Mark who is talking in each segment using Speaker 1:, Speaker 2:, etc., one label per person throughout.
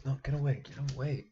Speaker 1: No, get away, get away.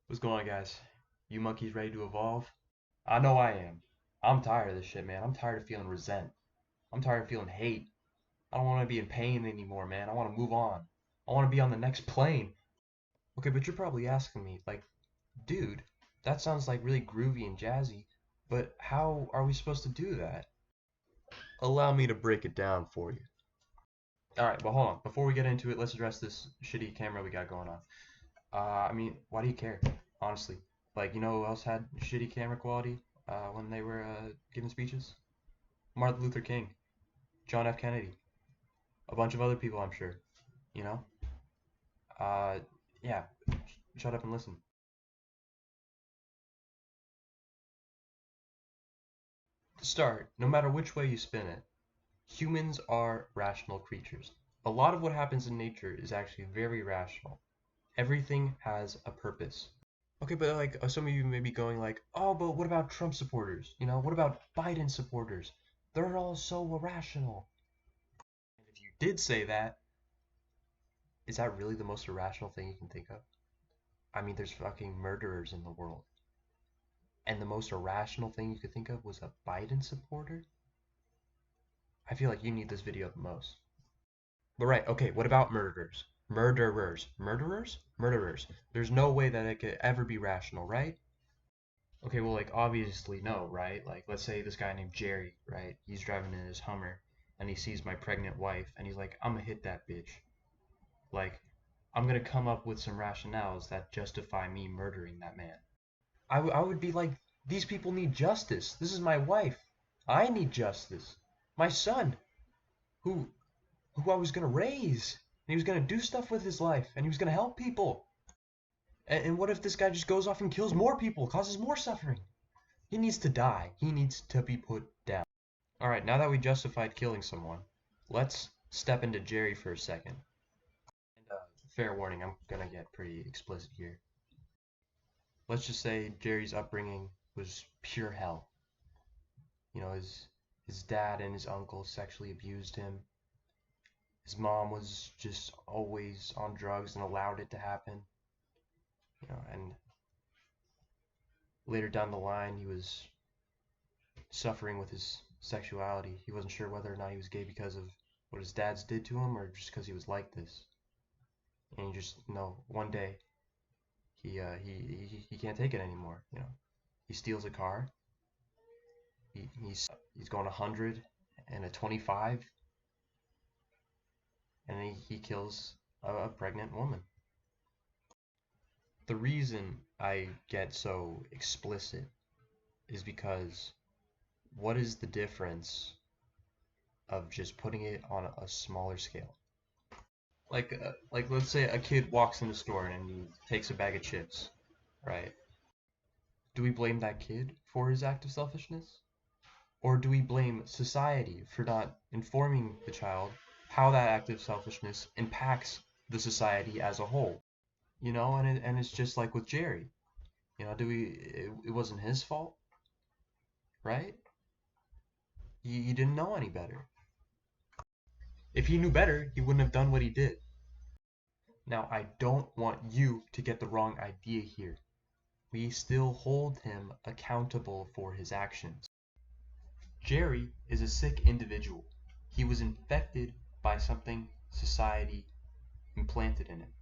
Speaker 1: What's going on, guys? You monkeys ready to evolve? I know I am. I'm tired of this shit, man. I'm tired of feeling resent. I'm tired of feeling hate. I don't want to be in pain anymore, man. I want to move on. I want to be on the next plane. Okay, but you're probably asking me, like, dude, that sounds like really groovy and jazzy, but how are we supposed to do that? Allow me to break it down for you. Alright, but hold on. Before we get into it, let's address this shitty camera we got going on. I mean, why do you care? Honestly. Like, you know who else had shitty camera quality when they were giving speeches? Martin Luther King, John F. Kennedy, a bunch of other people, I'm sure. You know? Yeah. Shut up and listen. To start, no matter which way you spin it, humans are rational creatures. A lot of what happens in nature is actually very rational. Everything has a purpose. Okay, but like some of you may be going like, oh, but what about Trump supporters? You know, what about Biden supporters? They're all so irrational. And if you did say that, is that really the most irrational thing you can think of? I mean, there's fucking murderers in the world. And the most irrational thing you could think of was a Biden supporter? I feel like you need this video the most. But right, okay, what about murderers? Murderers. Murderers? Murderers. There's no way that it could ever be rational, right? Okay, well, like, obviously no, right? Like, let's say this guy named Jerry, right? He's driving in his Hummer, and he sees my pregnant wife, and he's like, I'm gonna hit that bitch. Like, I'm gonna come up with some rationales that justify me murdering that man. I would be like, these people need justice. This is my wife. I need justice. My son, who I was gonna raise, and he was gonna do stuff with his life, and he was gonna help people. And what if this guy just goes off and kills more people, causes more suffering? He needs to die. He needs to be put down. Alright, now that we justified killing someone, let's step into Jerry for a second. And fair warning, I'm gonna get pretty explicit here. Let's just say Jerry's upbringing was pure hell. You know, his dad and his uncle sexually abused him. His mom was just always on drugs and allowed it to happen. You know, and later down the line, he was suffering with his sexuality. He wasn't sure whether or not he was gay because of what his dads did to him or just because he was like this. And you just know one day he can't take it anymore. You know, he steals a car. He's going 100 and a 25, and he kills a pregnant woman. The reason I get so explicit is because what is the difference of just putting it on a smaller scale? Like let's say a kid walks in the store and he takes a bag of chips, right? Do we blame that kid for his act of selfishness? Or do we blame society for not informing the child how that act of selfishness impacts the society as a whole? You know, and it's just like with Jerry. You know, it wasn't his fault, right? He didn't know any better. If he knew better, he wouldn't have done what he did. Now, I don't want you to get the wrong idea here. We still hold him accountable for his actions. Jerry is a sick individual. He was infected by something society implanted in him.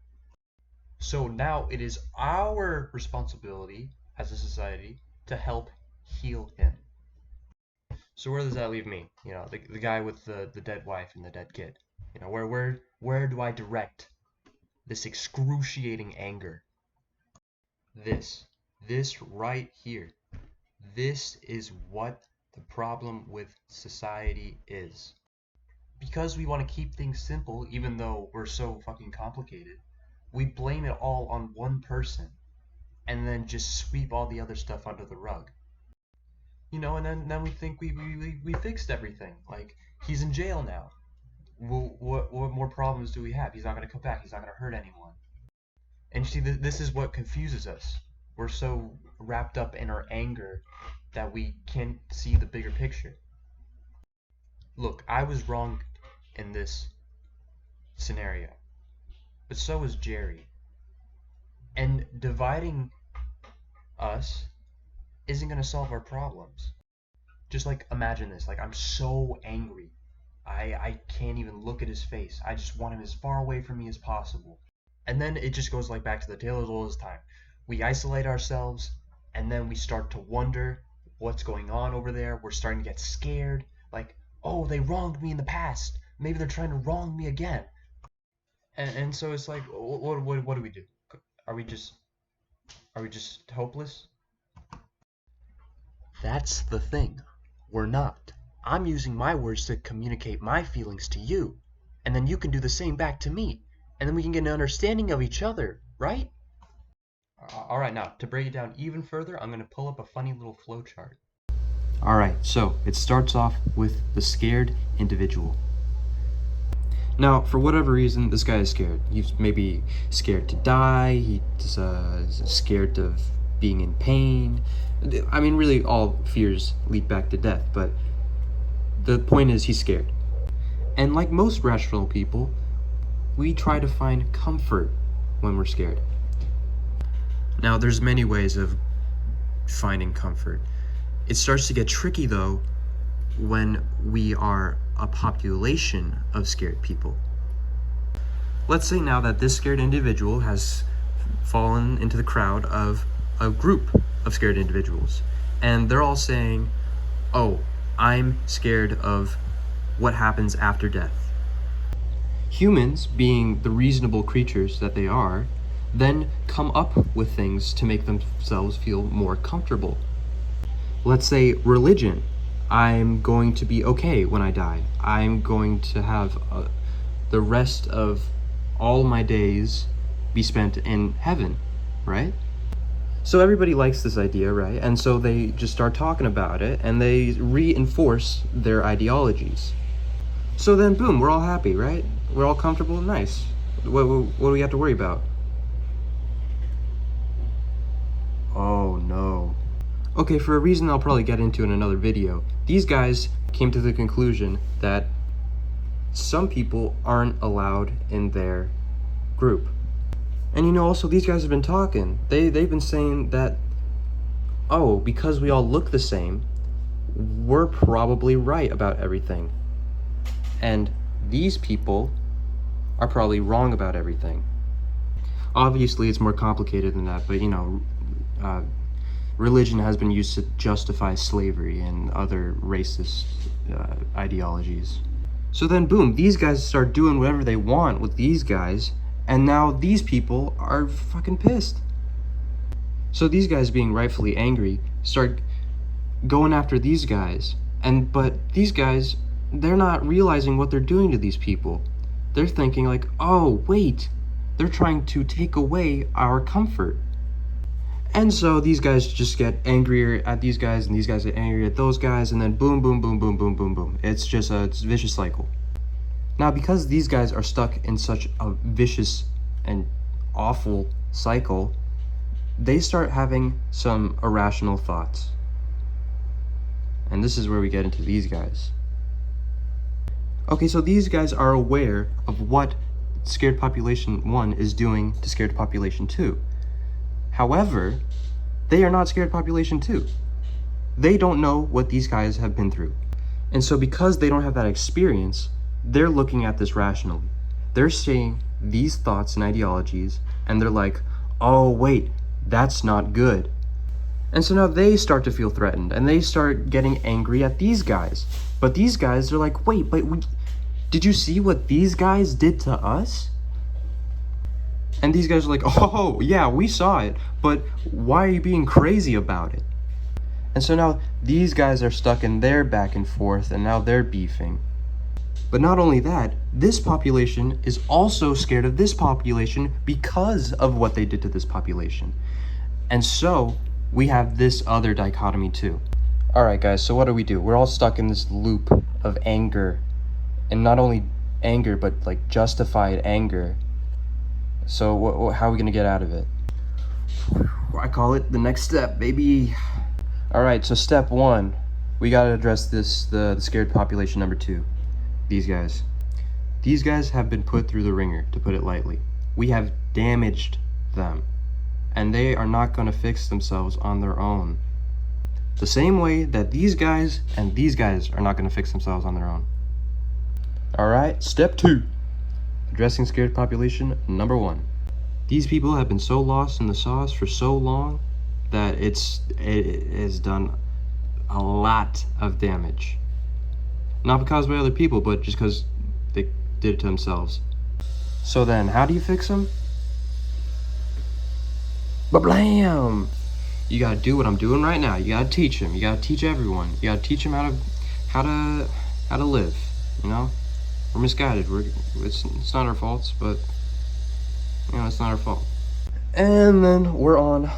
Speaker 1: So now it is our responsibility as a society to help heal him. So where does that leave me? You know, the guy with the dead wife and the dead kid. You know, where do I direct this excruciating anger? This right here. This is what the problem with society is. Because we want to keep things simple, even though we're so fucking complicated, we blame it all on one person and then just sweep all the other stuff under the rug. You know, and then we think we fixed everything. Like, he's in jail now. Well, what more problems do we have? He's not going to come back. He's not going to hurt anyone. And you see, this is what confuses us. We're so wrapped up in our anger that we can't see the bigger picture. Look, I was wrong in this scenario, but so was Jerry. And dividing us isn't going to solve our problems. Just like imagine this, like I'm so angry. I can't even look at his face. I just want him as far away from me as possible. And then it just goes like back to the tale as old as time. We isolate ourselves and then we start to wonder what's going on over there. We're starting to get scared. Like, oh, they wronged me in the past. Maybe they're trying to wrong me again. And so it's like, what do we do? Are we just hopeless? That's the thing. We're not. I'm using my words to communicate my feelings to you, and then you can do the same back to me, and then we can get an understanding of each other, right? Alright, now, to break it down even further, I'm going to pull up a funny little flowchart. Alright, so it starts off with the scared individual. Now, for whatever reason, this guy is scared. He's maybe scared to die, he's scared of being in pain. I mean, really, all fears lead back to death, but the point is he's scared. And like most rational people, we try to find comfort when we're scared. Now, there's many ways of finding comfort. It starts to get tricky, though, when we are a population of scared people. Let's say now that this scared individual has fallen into the crowd of a group of scared individuals, and they're all saying, oh, I'm scared of what happens after death. Humans, being the reasonable creatures that they are, then come up with things to make themselves feel more comfortable. Let's say religion. I'm going to be okay when I die. I'm going to have the rest of all my days be spent in heaven, right? So everybody likes this idea, right? And so they just start talking about it and they reinforce their ideologies. So then, boom, we're all happy, right? We're all comfortable and nice. What do we have to worry about? Oh no. Okay, for a reason I'll probably get into in another video, these guys came to the conclusion that some people aren't allowed in their group. And you know, also, these guys have been talking. They've been saying that, oh, because we all look the same, we're probably right about everything. And these people are probably wrong about everything. Obviously, it's more complicated than that, but you know, religion has been used to justify slavery and other racist ideologies. So then, boom, these guys start doing whatever they want with these guys, and now these people are fucking pissed. So these guys, being rightfully angry, start going after these guys. But these guys, they're not realizing what they're doing to these people. They're thinking like, oh, wait, they're trying to take away our comfort. And so these guys just get angrier at these guys, and these guys get angrier at those guys, and then boom, boom, boom, boom, boom, boom, boom. It's just a vicious cycle. Now, because these guys are stuck in such a vicious and awful cycle, they start having some irrational thoughts. And this is where we get into these guys. Okay, so these guys are aware of what Scared Population 1 is doing to Scared Population 2. However, they are not Scared Population 2. They don't know what these guys have been through. And so because they don't have that experience, they're looking at this rationally. They're seeing these thoughts and ideologies, and they're like, oh, wait, that's not good. And so now they start to feel threatened, and they start getting angry at these guys. But these guys are like, wait, but did you see what these guys did to us? And these guys are like, oh, yeah, we saw it, but why are you being crazy about it? And so now these guys are stuck in their back and forth, and now they're beefing. But not only that, this population is also scared of this population because of what they did to this population. And so we have this other dichotomy too. Alright guys, so what do? We're all stuck in this loop of anger. And not only anger, but like justified anger. So how are we going to get out of it? I call it the next step, baby. Alright, so step one, we gotta address this, the scared population number 2. These guys. These guys have been put through the ringer, to put it lightly. We have damaged them, and they are not gonna fix themselves on their own. The same way that these guys and these guys are not gonna fix themselves on their own. Alright, step 2. Addressing scared population number 1. These people have been so lost in the sauce for so long that it has done a lot of damage. Not because by other people, but just because they did it to themselves. So then, how do you fix them? Ba-blam! You gotta do what I'm doing right now. You gotta teach them. You gotta teach everyone. You gotta teach them how to live. You know, we're misguided. It's not our faults, but you know, it's not our fault. And then we're on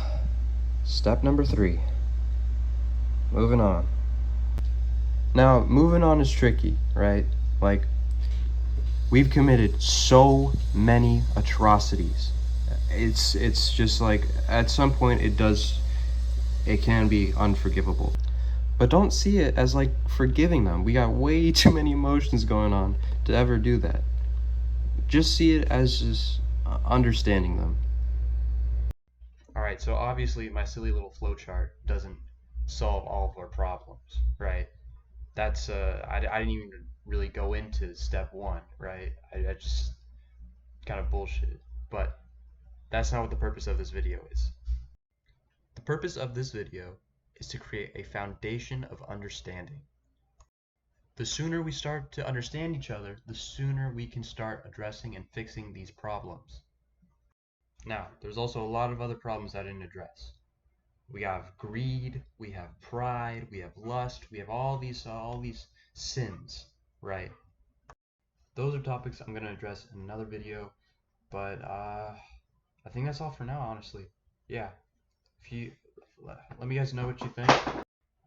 Speaker 1: step number 3. Moving on. Now, moving on is tricky, right? Like, we've committed so many atrocities. It's just like, at some point it can be unforgivable. But don't see it as like forgiving them. We got way too many emotions going on to ever do that. Just see it as just understanding them. Alright, so obviously my silly little flowchart doesn't solve all of our problems, right? That's I didn't even really go into step 1, right? I just kind of bullshit. But that's not what the purpose of this video is. The purpose of this video is to create a foundation of understanding. The sooner we start to understand each other, the sooner we can start addressing and fixing these problems. Now, there's also a lot of other problems I didn't address. We have greed, we have pride, we have lust, we have all these sins, right? Those are topics I'm going to address in another video, but I think that's all for now, honestly. Yeah, if you let me guys know what you think.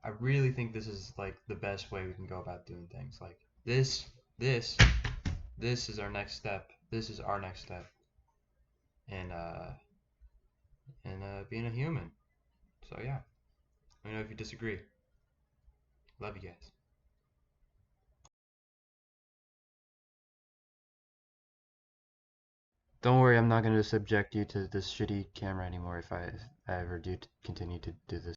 Speaker 1: I really think this is like the best way we can go about doing things. Like this is our next step. This is our next step in being a human. So yeah, let me know if you disagree. Love you guys. Don't worry, I'm not going to subject you to this shitty camera anymore if I ever do continue to do this.